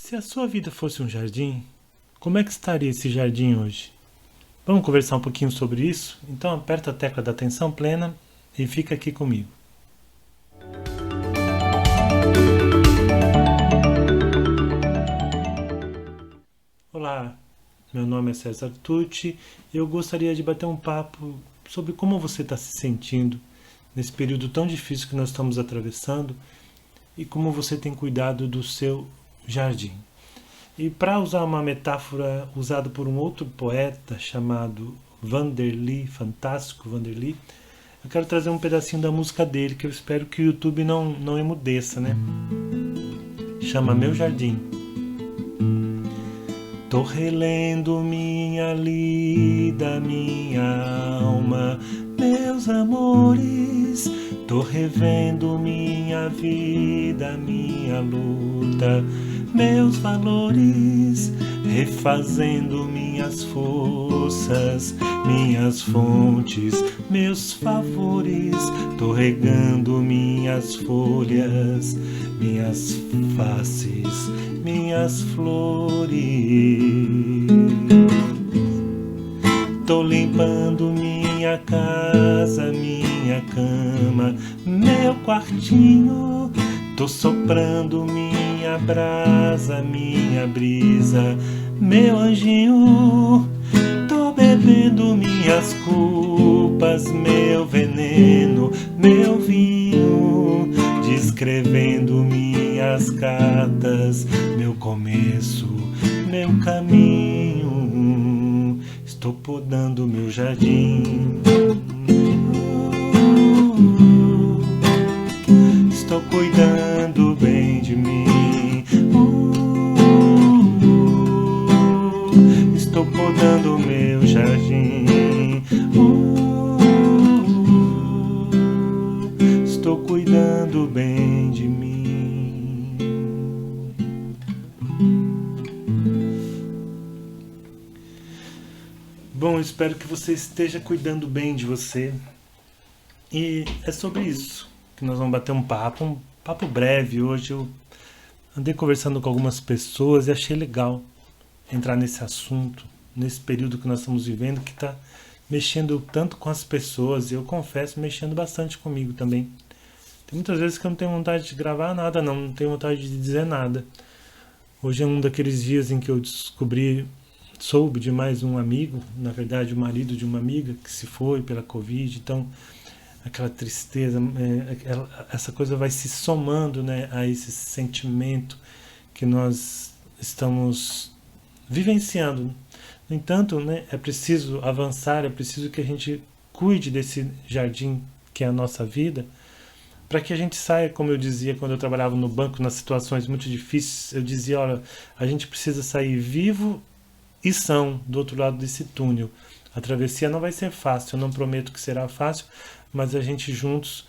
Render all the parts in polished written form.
Se a sua vida fosse um jardim, como é que estaria esse jardim hoje? Vamos conversar um pouquinho sobre isso? Então aperta a tecla da atenção plena e fica aqui comigo. Olá, meu nome é César Tucci e eu gostaria de bater um papo sobre como você está se sentindo nesse período tão difícil que nós estamos atravessando e como você tem cuidado do seu jardim. E para usar uma metáfora usada por um outro poeta chamado Vanderly, fantástico Vanderly, eu quero trazer um pedacinho da música dele que eu espero que o YouTube não emudeça, né? Chama Meu Jardim. Tô relendo minha lida, minha alma, meus amores. Tô revendo minha vida, minha luta, meus valores. Refazendo minhas forças, minhas fontes, meus favores. Tô regando minhas folhas, minhas faces, minhas flores. Tô limpando minha casa, minha cama, meu quartinho. Tô soprando minha brasa, minha brisa, meu anjinho. Tô bebendo minhas culpas, meu veneno, meu vinho. Descrevendo minhas cartas, meu começo, meu caminho. Estou podando meu jardim. Estou cuidando bem de mim. Estou podando meu jardim. Estou cuidando bem de mim. Bom, espero que você esteja cuidando bem de você. E é sobre isso que nós vamos bater um papo breve hoje. Eu andei conversando com algumas pessoas e achei legal entrar nesse assunto, nesse período que nós estamos vivendo, que está mexendo tanto com as pessoas, e eu confesso, mexendo bastante comigo também. Tem muitas vezes que eu não tenho vontade de gravar nada, não tenho vontade de dizer nada. Hoje é um daqueles dias em que eu soube de mais um amigo, na verdade o marido de uma amiga que se foi pela Covid, então aquela tristeza, essa coisa vai se somando, né, a esse sentimento que nós estamos vivenciando. No entanto, né, é preciso avançar, é preciso que a gente cuide desse jardim que é a nossa vida, para que a gente saia, como eu dizia quando eu trabalhava no banco, nas situações muito difíceis, eu dizia, olha, a gente precisa sair vivo e são do outro lado desse túnel. A travessia não vai ser fácil, eu não prometo que será fácil, mas a gente juntos,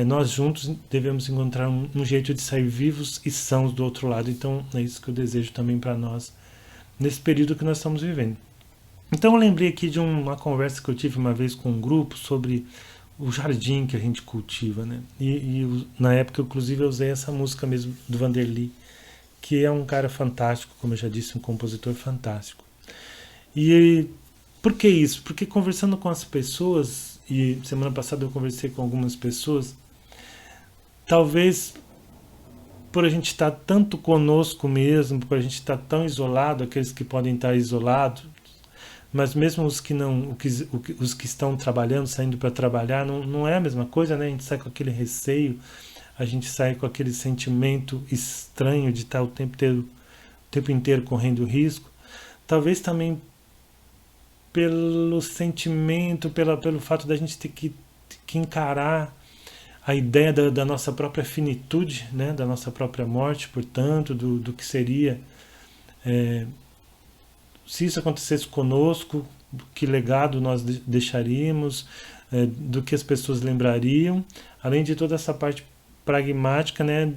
nós juntos devemos encontrar um jeito de sair vivos e sãos do outro lado. Então é isso que eu desejo também para nós, nesse período que nós estamos vivendo. Então eu lembrei aqui de uma conversa que eu tive uma vez com um grupo sobre o jardim que a gente cultiva, né? Na época, inclusive, eu usei essa música mesmo do Vanderly, que é um cara fantástico, como eu já disse, um compositor fantástico. E por que isso? Porque conversando com as pessoas, e semana passada eu conversei com algumas pessoas, talvez por a gente estar tanto conosco mesmo, por a gente estar tão isolado, aqueles que podem estar isolados, mas mesmo os que não, os que estão trabalhando, saindo para trabalhar, não é a mesma coisa, né? A gente sai com aquele receio, a gente sai com aquele sentimento estranho de estar o tempo inteiro correndo risco. Talvez também pelo sentimento, pelo fato da gente ter que encarar a ideia da nossa própria finitude, né? Da nossa própria morte, portanto, do que seria se isso acontecesse conosco, que legado nós deixaríamos, do que as pessoas lembrariam, além de toda essa parte pragmática, né,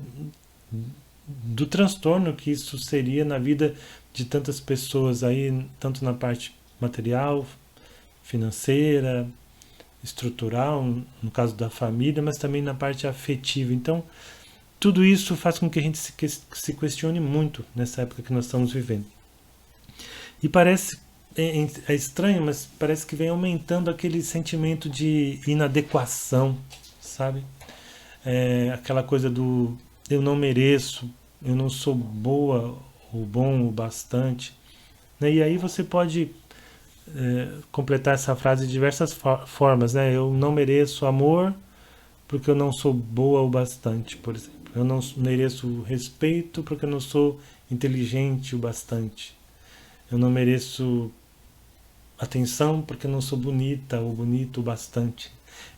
do transtorno que isso seria na vida de tantas pessoas aí, tanto na parte material, financeira, estrutural, no caso da família, mas também na parte afetiva. Então, tudo isso faz com que a gente se questione muito nessa época que nós estamos vivendo. E parece, é estranho, mas parece que vem aumentando aquele sentimento de inadequação, sabe? Aquela coisa do eu não mereço, eu não sou boa ou bom o bastante. Né? E aí você pode completar essa frase de diversas formas. Né? Eu não mereço amor porque eu não sou boa o bastante, por exemplo. Eu não mereço respeito porque eu não sou inteligente o bastante. Eu não mereço atenção porque eu não sou bonita ou bonito o bastante.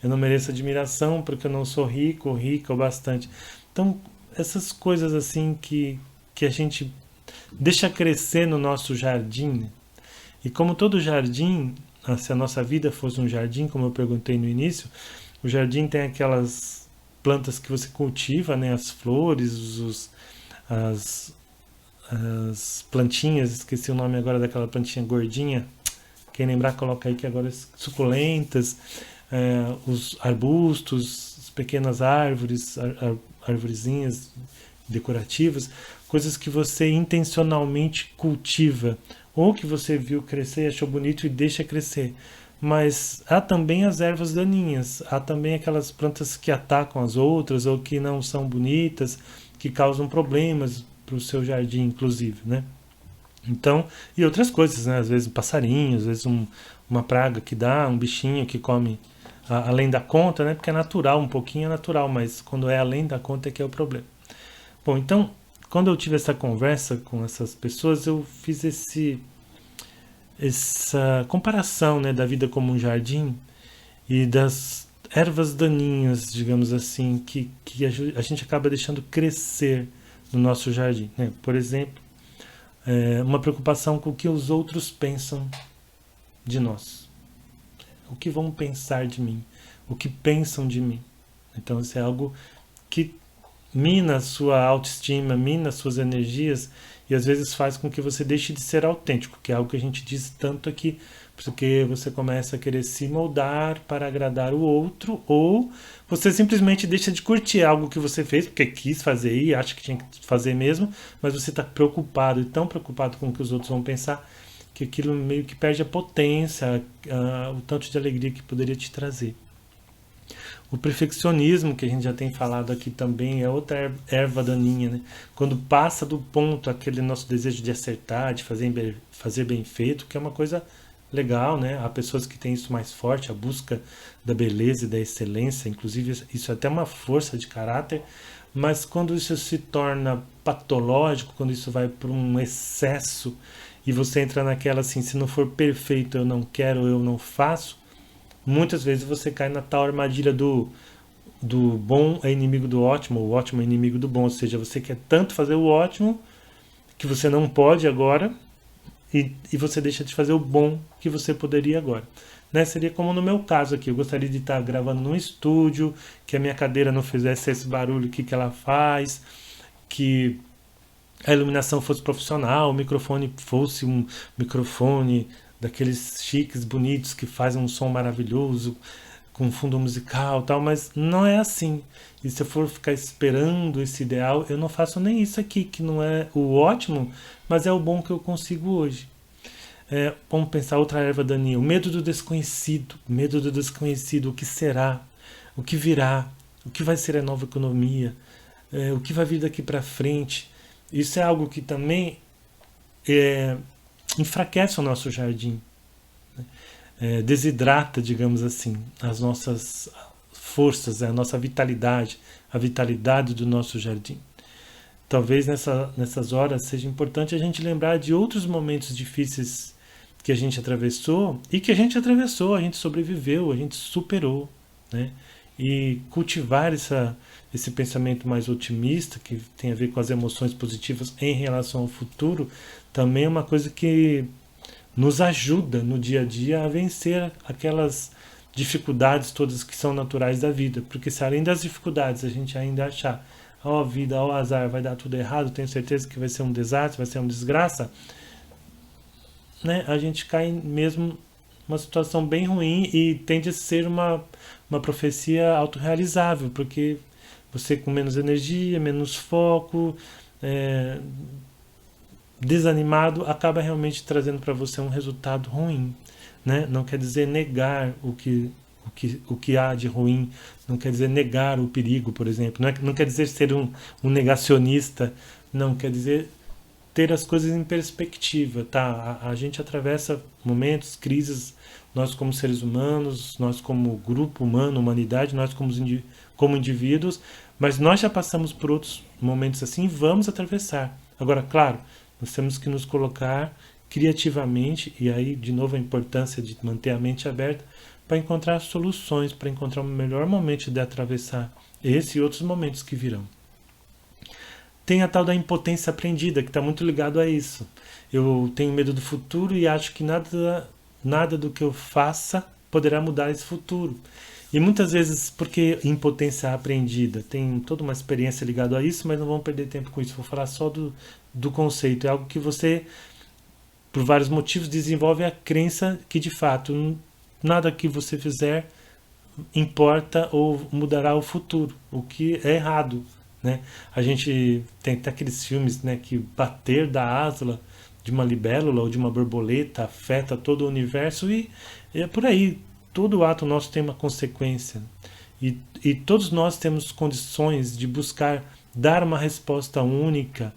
Eu não mereço admiração porque eu não sou rico ou rica o bastante. Então, essas coisas assim que a gente deixa crescer no nosso jardim. Né? E como todo jardim, se a nossa vida fosse um jardim, como eu perguntei no início, o jardim tem aquelas plantas que você cultiva, né? As flores, as plantinhas, esqueci o nome agora daquela plantinha gordinha. Quem lembrar, coloca aí que agora suculentas, os arbustos, as pequenas árvores, arvorezinhas decorativas, coisas que você intencionalmente cultiva, ou que você viu crescer, achou bonito e deixa crescer. Mas há também as ervas daninhas, há também aquelas plantas que atacam as outras ou que não são bonitas, que causam problemas para o seu jardim, inclusive, né? Então, e outras coisas, né? Às vezes um passarinho, às vezes uma praga que dá, um bichinho que come além da conta, né? Porque é natural, um pouquinho é natural, mas quando é além da conta é que é o problema. Bom, então, quando eu tive essa conversa com essas pessoas, eu fiz essa comparação, né, da vida como um jardim e das ervas daninhas, digamos assim, que a gente acaba deixando crescer no nosso jardim. Né? Por exemplo, uma preocupação com o que os outros pensam de nós. O que vão pensar de mim? O que pensam de mim? Então, isso é algo que mina a sua autoestima, mina as suas energias e às vezes faz com que você deixe de ser autêntico, que é algo que a gente diz tanto aqui, porque você começa a querer se moldar para agradar o outro, ou você simplesmente deixa de curtir algo que você fez, porque quis fazer e acha que tinha que fazer mesmo, mas você está preocupado, e tão preocupado com o que os outros vão pensar, que aquilo meio que perde a potência, o tanto de alegria que poderia te trazer. O perfeccionismo, que a gente já tem falado aqui também, é outra erva daninha, né? Quando passa do ponto aquele nosso desejo de acertar, de fazer bem feito, que é uma coisa legal, né? Há pessoas que têm isso mais forte, a busca da beleza e da excelência, inclusive isso é até uma força de caráter, mas quando isso se torna patológico, quando isso vai para um excesso e você entra naquela assim, se não for perfeito eu não quero, eu não faço, muitas vezes você cai na tal armadilha do bom é inimigo do ótimo, o ótimo é inimigo do bom, ou seja, você quer tanto fazer o ótimo que você não pode agora e você deixa de fazer o bom que você poderia agora. Né? Seria como no meu caso aqui, eu gostaria de estar gravando num estúdio, que a minha cadeira não fizesse esse barulho que ela faz, que a iluminação fosse profissional, o microfone fosse um microfone daqueles chiques, bonitos, que fazem um som maravilhoso, com fundo musical e tal, mas não é assim. E se eu for ficar esperando esse ideal, eu não faço nem isso aqui, que não é o ótimo, mas é o bom que eu consigo hoje. Vamos pensar outra erva daninha, o medo do desconhecido, o que será, o que virá, o que vai ser a nova economia, o que vai vir daqui para frente. Isso é algo que também enfraquece o nosso jardim, né? Desidrata, digamos assim, as nossas forças, a nossa vitalidade, a vitalidade do nosso jardim. Talvez nessas horas seja importante a gente lembrar de outros momentos difíceis que a gente atravessou e que a gente atravessou, a gente sobreviveu, a gente superou, né? E cultivar esse pensamento mais otimista, que tem a ver com as emoções positivas em relação ao futuro, também é uma coisa que nos ajuda no dia a dia a vencer aquelas dificuldades todas que são naturais da vida. Porque se além das dificuldades a gente ainda achar, ó vida, ó azar, vai dar tudo errado, tenho certeza que vai ser um desastre, vai ser uma desgraça, né? A gente cai mesmo numa situação bem ruim e tende a ser uma profecia autorrealizável, porque você com menos energia, menos foco, é, desanimado, acaba realmente trazendo para você um resultado ruim, né? Não quer dizer negar o que há de ruim, não quer dizer negar o perigo, por exemplo, não quer dizer ser um negacionista, não quer dizer ter as coisas em perspectiva, tá? A gente atravessa momentos, crises, nós como seres humanos, nós como grupo humano, humanidade, nós como indivíduos, mas nós já passamos por outros momentos assim e vamos atravessar. Agora, claro, nós temos que nos colocar criativamente, e aí, de novo, a importância de manter a mente aberta para encontrar soluções, para encontrar o melhor momento de atravessar esse e outros momentos que virão. Tem a tal da impotência aprendida, que está muito ligado a isso. Eu tenho medo do futuro e acho que nada do que eu faça poderá mudar esse futuro. E muitas vezes, porque impotência aprendida? Tem toda uma experiência ligada a isso, mas não vamos perder tempo com isso. Vou falar só do conceito. É algo que você, por vários motivos, desenvolve a crença que, de fato, nada que você fizer importa ou mudará o futuro, o que é errado, né? A gente tem até aqueles filmes, né, que bater da asa de uma libélula ou de uma borboleta afeta todo o universo e é por aí. Todo ato nosso tem uma consequência e todos nós temos condições de buscar dar uma resposta única,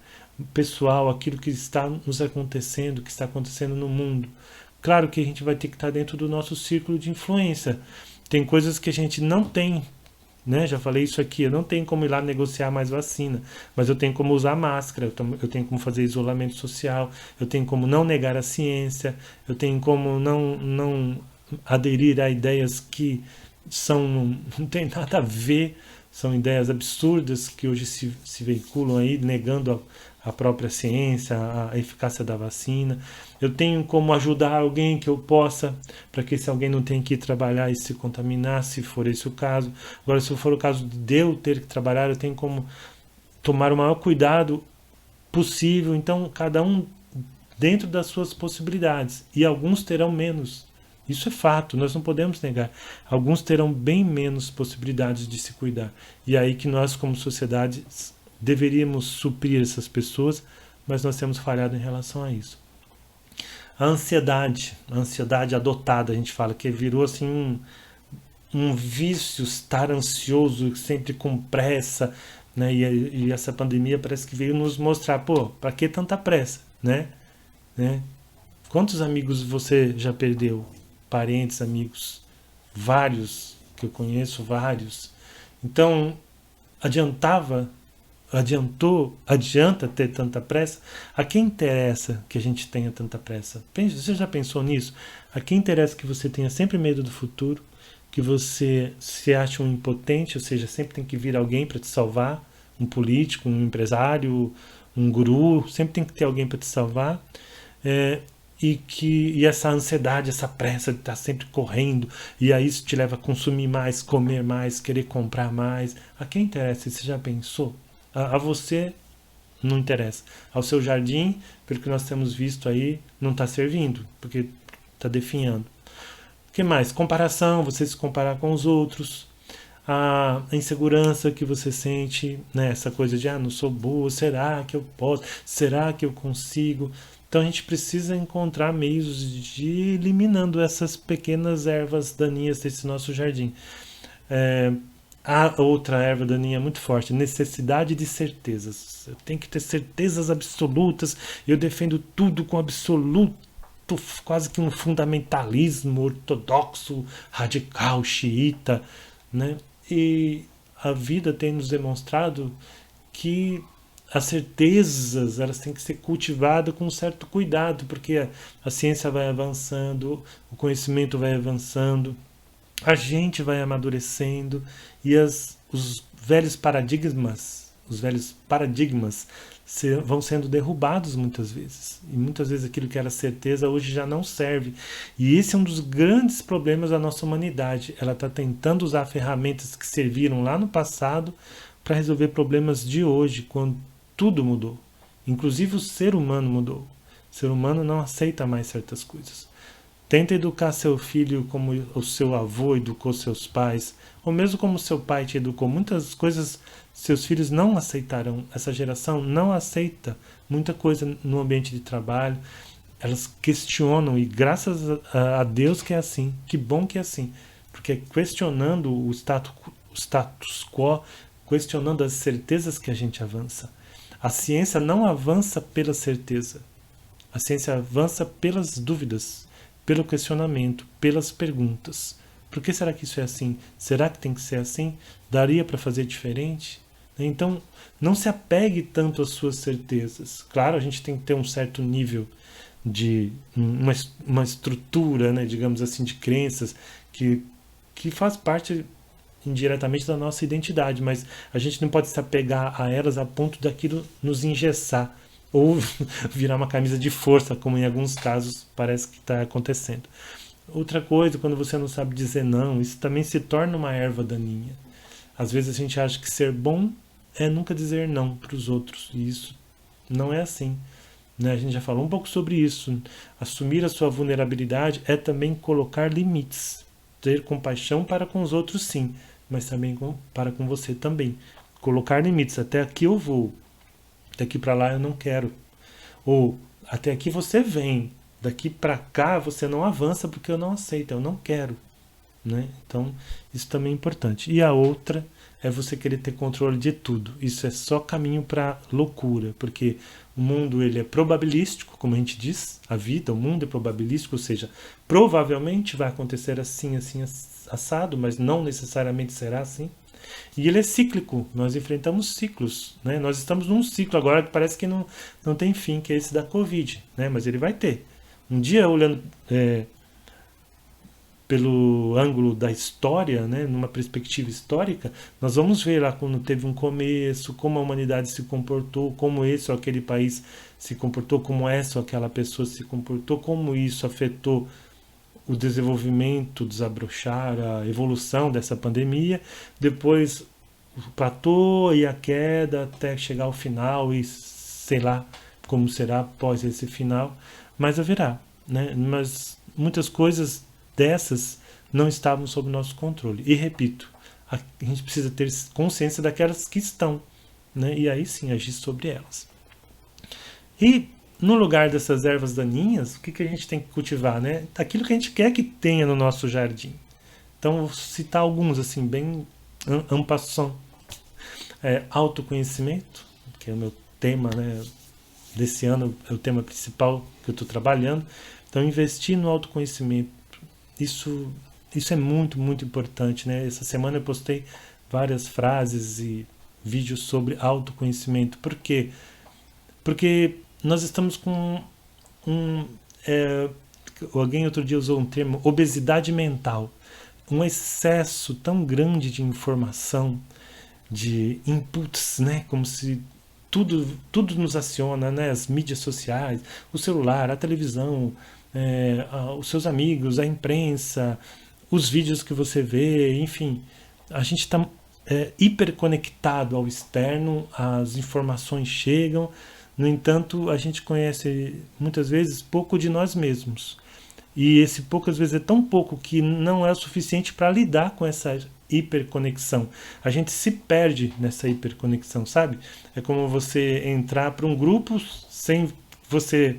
pessoal, àquilo que está nos acontecendo, que está acontecendo no mundo. Claro que a gente vai ter que estar dentro do nosso círculo de influência. Tem coisas que a gente não tem, né? Já falei isso aqui, eu não tenho como ir lá negociar mais vacina, mas eu tenho como usar máscara, eu tenho como fazer isolamento social, eu tenho como não negar a ciência, eu tenho como não aderir a ideias que não tem nada a ver, são ideias absurdas que hoje se veiculam aí, negando a própria ciência, a eficácia da vacina. Eu tenho como ajudar alguém que eu possa, para que esse alguém não tenha que ir trabalhar e se contaminar, se for esse o caso. Agora, se for o caso de eu ter que trabalhar, eu tenho como tomar o maior cuidado possível. Então, cada um dentro das suas possibilidades. E alguns terão menos. Isso é fato, nós não podemos negar. Alguns terão bem menos possibilidades de se cuidar. E é aí que nós, como sociedade, deveríamos suprir essas pessoas, mas nós temos falhado em relação a isso. A ansiedade adotada, a gente fala, que virou assim um vício, estar ansioso, sempre com pressa, né? E essa pandemia parece que veio nos mostrar, pô, para que tanta pressa, né? Quantos amigos você já perdeu? Parentes, amigos? Vários, que eu conheço, vários. Então, adianta ter tanta pressa? A quem interessa que a gente tenha tanta pressa? Você já pensou nisso? A quem interessa que você tenha sempre medo do futuro, que você se ache um impotente, ou seja, sempre tem que vir alguém para te salvar, um político, um empresário, um guru, sempre tem que ter alguém para te salvar, e essa ansiedade, essa pressa de estar sempre correndo, e aí isso te leva a consumir mais, comer mais, querer comprar mais. A quem interessa? Você já pensou? A você não interessa. Ao seu jardim, pelo que nós temos visto aí, não está servindo, porque está definhando. O que mais? Comparação, você se comparar com os outros. A insegurança que você sente, né? Essa coisa de, não sou boa, será que eu posso? Será que eu consigo? Então a gente precisa encontrar meios de ir eliminando essas pequenas ervas daninhas desse nosso jardim. A outra erva daninha muito forte, necessidade de certezas. Eu tenho que ter certezas absolutas, eu defendo tudo com absoluto, quase que um fundamentalismo ortodoxo, radical, xiita, né? E a vida tem nos demonstrado que as certezas, elas têm que ser cultivadas com um certo cuidado, porque a ciência vai avançando, o conhecimento vai avançando, a gente vai amadurecendo e os velhos paradigmas vão sendo derrubados muitas vezes. E muitas vezes aquilo que era certeza hoje já não serve. E esse é um dos grandes problemas da nossa humanidade. Ela está tentando usar ferramentas que serviram lá no passado para resolver problemas de hoje, quando tudo mudou. Inclusive o ser humano mudou. O ser humano não aceita mais certas coisas. Tenta educar seu filho como o seu avô educou seus pais, ou mesmo como seu pai te educou. Muitas coisas seus filhos não aceitarão. Essa geração não aceita muita coisa no ambiente de trabalho. Elas questionam, e graças a Deus que é assim, que bom que é assim, porque é questionando o status quo, questionando as certezas que a gente avança. A ciência não avança pela certeza, a ciência avança pelas dúvidas, pelo questionamento, pelas perguntas. Por que será que isso é assim? Será que tem que ser assim? Daria para fazer diferente? Então, não se apegue tanto às suas certezas. Claro, a gente tem que ter um certo nível de uma estrutura, né, digamos assim, de crenças que faz parte indiretamente da nossa identidade, mas a gente não pode se apegar a elas a ponto daquilo nos engessar ou virar uma camisa de força, como em alguns casos parece que está acontecendo. Outra coisa, quando você não sabe dizer não, isso também se torna uma erva daninha. Às vezes a gente acha que ser bom é nunca dizer não para os outros, e isso não é assim. Né? A gente já falou um pouco sobre isso. Assumir a sua vulnerabilidade é também colocar limites. Ter compaixão para com os outros, sim, mas também para com você também. Colocar limites. Até aqui eu vou. Daqui para lá eu não quero. Ou até aqui você vem. Daqui para cá você não avança porque eu não aceito, eu não quero. Né? Então, isso também é importante. E a outra é você querer ter controle de tudo. Isso é só caminho para loucura, porque o mundo ele é probabilístico, como a gente diz, a vida, o mundo é probabilístico, ou seja, provavelmente vai acontecer assim, assim, assado, mas não necessariamente será assim. E ele é cíclico, nós enfrentamos ciclos, né? Nós estamos num ciclo agora que parece que não tem fim, que é esse da Covid, né? Mas ele vai ter. Um dia, olhando pelo ângulo da história, né, numa perspectiva histórica, nós vamos ver lá quando teve um começo, como a humanidade se comportou, como esse ou aquele país se comportou, como essa ou aquela pessoa se comportou, como isso afetou o desenvolvimento, desabrochar, a evolução dessa pandemia, depois o platô e a queda até chegar ao final e sei lá como será após esse final, mas haverá, né? Mas muitas coisas dessas não estavam sob nosso controle. E repito, a gente precisa ter consciência daquelas que estão, né? E aí sim agir sobre elas. E no lugar dessas ervas daninhas, o que a gente tem que cultivar, né? Aquilo que a gente quer que tenha no nosso jardim. Então, vou citar alguns, assim, bem en passant. Autoconhecimento, que é o meu tema, né? Desse ano, é o tema principal que eu estou trabalhando. Então, investir no autoconhecimento, isso é muito, muito importante, né? Essa semana eu postei várias frases e vídeos sobre autoconhecimento. Por quê? Porque nós estamos com alguém outro dia usou um termo, obesidade mental. Um excesso tão grande de informação, de inputs, né? Como se tudo nos aciona, né? As mídias sociais, o celular, a televisão, os seus amigos, a imprensa, os vídeos que você vê, enfim, a gente está hiperconectado ao externo, as informações chegam, no entanto, a gente conhece muitas vezes pouco de nós mesmos. E esse pouco às vezes é tão pouco que não é o suficiente para lidar com essa hiperconexão. A gente se perde nessa hiperconexão, sabe? É como você entrar para um grupo sem você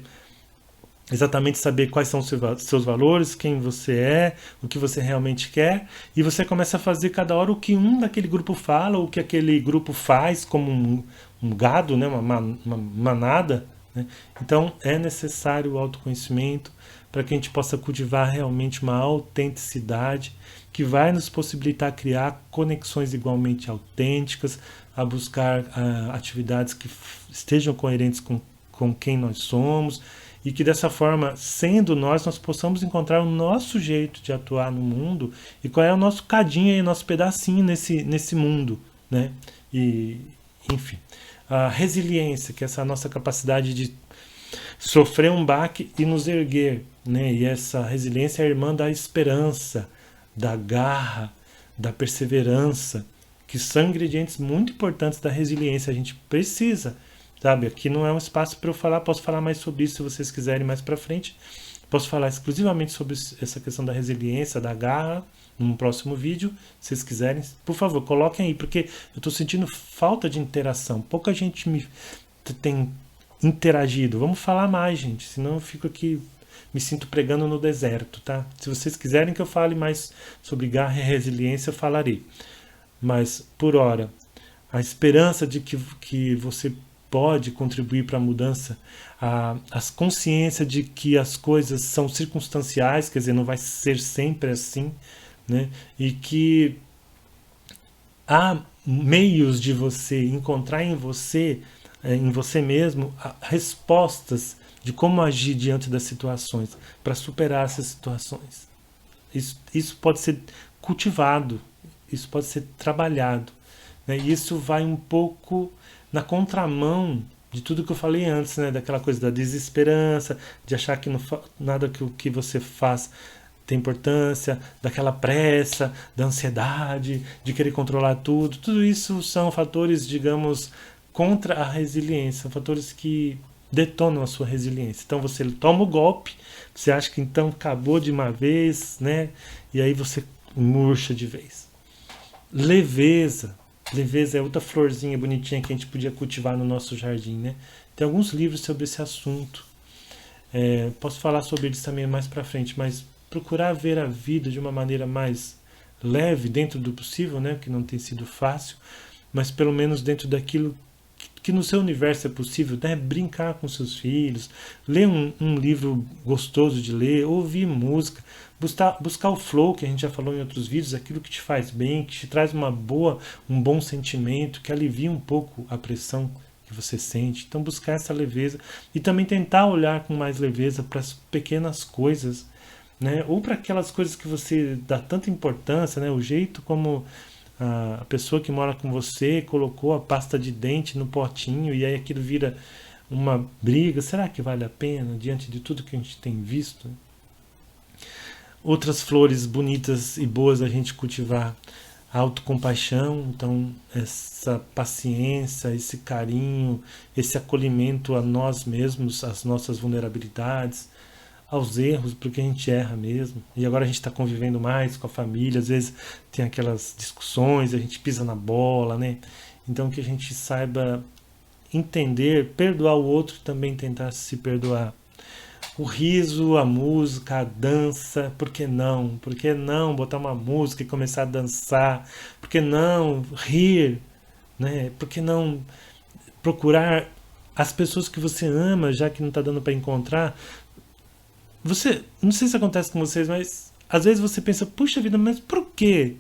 exatamente saber quais são os seus valores, quem você é, o que você realmente quer, e você começa a fazer cada hora o que um daquele grupo fala, o que aquele grupo faz, como um gado, né? uma manada. Né? Então é necessário o autoconhecimento para que a gente possa cultivar realmente uma autenticidade que vai nos possibilitar criar conexões igualmente autênticas, a buscar atividades que estejam coerentes com quem nós somos, e que dessa forma, sendo nós possamos encontrar o nosso jeito de atuar no mundo e qual é o nosso cadinho e o nosso pedacinho nesse mundo, né? E, enfim, a resiliência, que é essa nossa capacidade de sofrer um baque e nos erguer, né? E essa resiliência é irmã da esperança, da garra, da perseverança, que são ingredientes muito importantes da resiliência. A gente precisa sabe? Aqui não é um espaço para eu falar, posso falar mais sobre isso se vocês quiserem mais para frente. Posso falar exclusivamente sobre essa questão da resiliência, da garra, num próximo vídeo, se vocês quiserem. Por favor, coloquem aí, porque eu estou sentindo falta de interação. Pouca gente tem interagido. Vamos falar mais, gente, senão eu fico aqui, me sinto pregando no deserto, tá? Se vocês quiserem que eu fale mais sobre garra e resiliência, eu falarei. Mas, por hora, a esperança de que você pode contribuir para a mudança, a consciência de que as coisas são circunstanciais, quer dizer, não vai ser sempre assim, né? E que há meios de você encontrar em você mesmo, respostas de como agir diante das situações, para superar essas situações. Isso pode ser cultivado, isso pode ser trabalhado, né? E isso vai um pouco na contramão de tudo que eu falei antes, né? Daquela coisa da desesperança, de achar que nada que o que você faz tem importância, daquela pressa, da ansiedade, de querer controlar tudo. Tudo isso são fatores, digamos, contra a resiliência, são fatores que detonam a sua resiliência. Então você toma o golpe, você acha que então acabou de uma vez, né? E aí você murcha de vez. Leveza. Leveza é outra florzinha bonitinha que a gente podia cultivar no nosso jardim, né? Tem alguns livros sobre esse assunto. Posso falar sobre eles também mais pra frente, mas procurar ver a vida de uma maneira mais leve, dentro do possível, né? Que não tem sido fácil, mas pelo menos dentro daquilo que no seu universo é possível, né? Brincar com seus filhos, ler um livro gostoso de ler, ouvir música, buscar o flow, que a gente já falou em outros vídeos, aquilo que te faz bem, que te traz um bom sentimento, que alivia um pouco a pressão que você sente. Então buscar essa leveza e também tentar olhar com mais leveza para as pequenas coisas, né? Ou para aquelas coisas que você dá tanta importância, né? O jeito como a pessoa que mora com você colocou a pasta de dente no potinho e aí aquilo vira uma briga. Será que vale a pena diante de tudo que a gente tem visto? Outras flores bonitas e boas a gente cultivar: a autocompaixão, então essa paciência, esse carinho, esse acolhimento a nós mesmos, às nossas vulnerabilidades, aos erros, porque a gente erra mesmo. E agora a gente está convivendo mais com a família, às vezes tem aquelas discussões, a gente pisa na bola, né? Então que a gente saiba entender, perdoar o outro e também tentar se perdoar. O riso, a música, a dança, por que não? Por que não botar uma música e começar a dançar? Por que não rir, né? Por que não procurar as pessoas que você ama, já que não está dando para encontrar? Não sei se acontece com vocês, mas às vezes você pensa, puxa vida, mas por que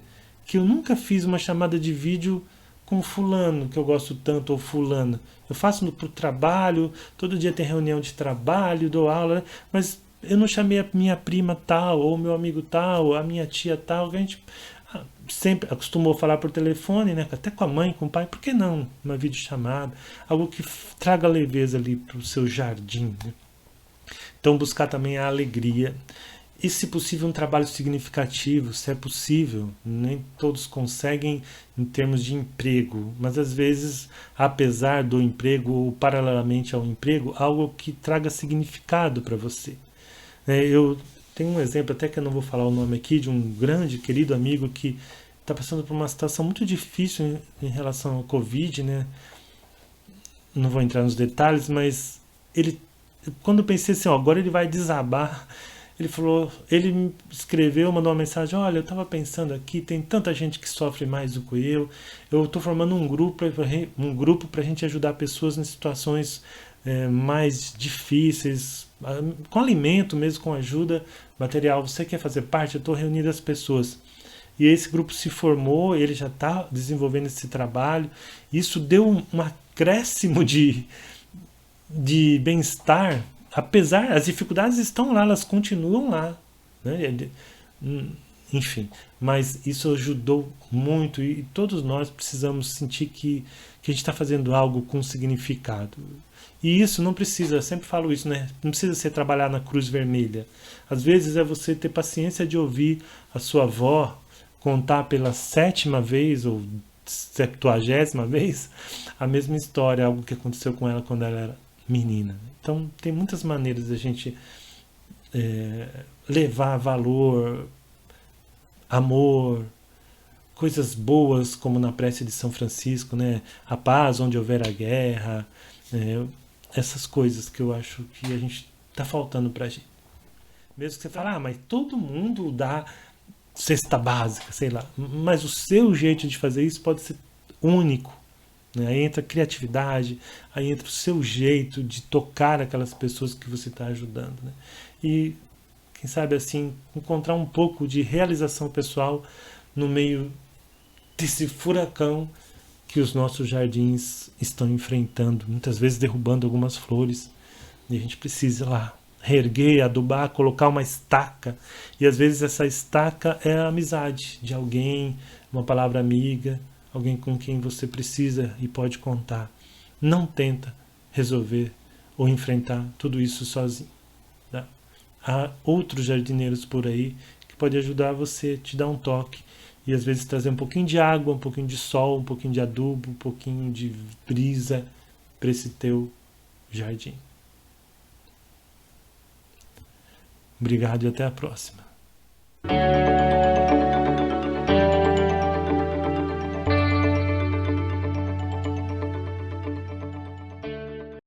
eu nunca fiz uma chamada de vídeo com fulano que eu gosto tanto, ou fulana? Eu faço pro trabalho, todo dia tem reunião de trabalho, dou aula, né? Mas eu não chamei a minha prima tal, ou meu amigo tal, a minha tia tal, que a gente sempre acostumou falar por telefone, né? Até com a mãe, com o pai. Por que não uma videochamada? Algo que traga leveza ali pro seu jardim, né? Então buscar também a alegria e, se possível, um trabalho significativo, se é possível. Nem todos conseguem em termos de emprego, mas às vezes, apesar do emprego ou paralelamente ao emprego, algo que traga significado para você. Eu tenho um exemplo, até que eu não vou falar o nome aqui, de um grande, querido amigo que está passando por uma situação muito difícil em relação ao Covid, né? Não vou entrar nos detalhes, mas quando eu pensei assim, agora ele vai desabar, ele me escreveu, mandou uma mensagem: olha, eu estava pensando aqui, tem tanta gente que sofre mais do que eu estou formando um grupo para a gente ajudar pessoas em situações mais difíceis, com alimento mesmo, com ajuda material. Você quer fazer parte? Eu estou reunindo as pessoas. E esse grupo se formou, ele já está desenvolvendo esse trabalho. Isso deu um acréscimo de bem-estar, apesar, as dificuldades estão lá, elas continuam lá, né? Enfim, mas isso ajudou muito e todos nós precisamos sentir que a gente está fazendo algo com significado. E isso não precisa, eu sempre falo isso, né? Não precisa ser trabalhar na Cruz Vermelha. Às vezes é você ter paciência de ouvir a sua avó contar pela 7ª vez ou 70ª vez a mesma história, algo que aconteceu com ela quando ela era menina. Então tem muitas maneiras da gente levar valor, amor, coisas boas, como na prece de São Francisco, né? A paz onde houver a guerra, essas coisas que eu acho que a gente tá faltando pra gente. Mesmo que você fale, mas todo mundo dá cesta básica, sei lá, mas o seu jeito de fazer isso pode ser único, né? Aí entra a criatividade, aí entra o seu jeito de tocar aquelas pessoas que você está ajudando, né? E quem sabe assim encontrar um pouco de realização pessoal no meio desse furacão que os nossos jardins estão enfrentando, muitas vezes derrubando algumas flores, e a gente precisa lá reerguer, adubar, colocar uma estaca, e às vezes essa estaca é a amizade de alguém, uma palavra amiga, alguém com quem você precisa e pode contar. Não tenta resolver ou enfrentar tudo isso sozinho. Tá? Há outros jardineiros por aí que podem ajudar você, te dar um toque e às vezes trazer um pouquinho de água, um pouquinho de sol, um pouquinho de adubo, um pouquinho de brisa para esse teu jardim. Obrigado e até a próxima.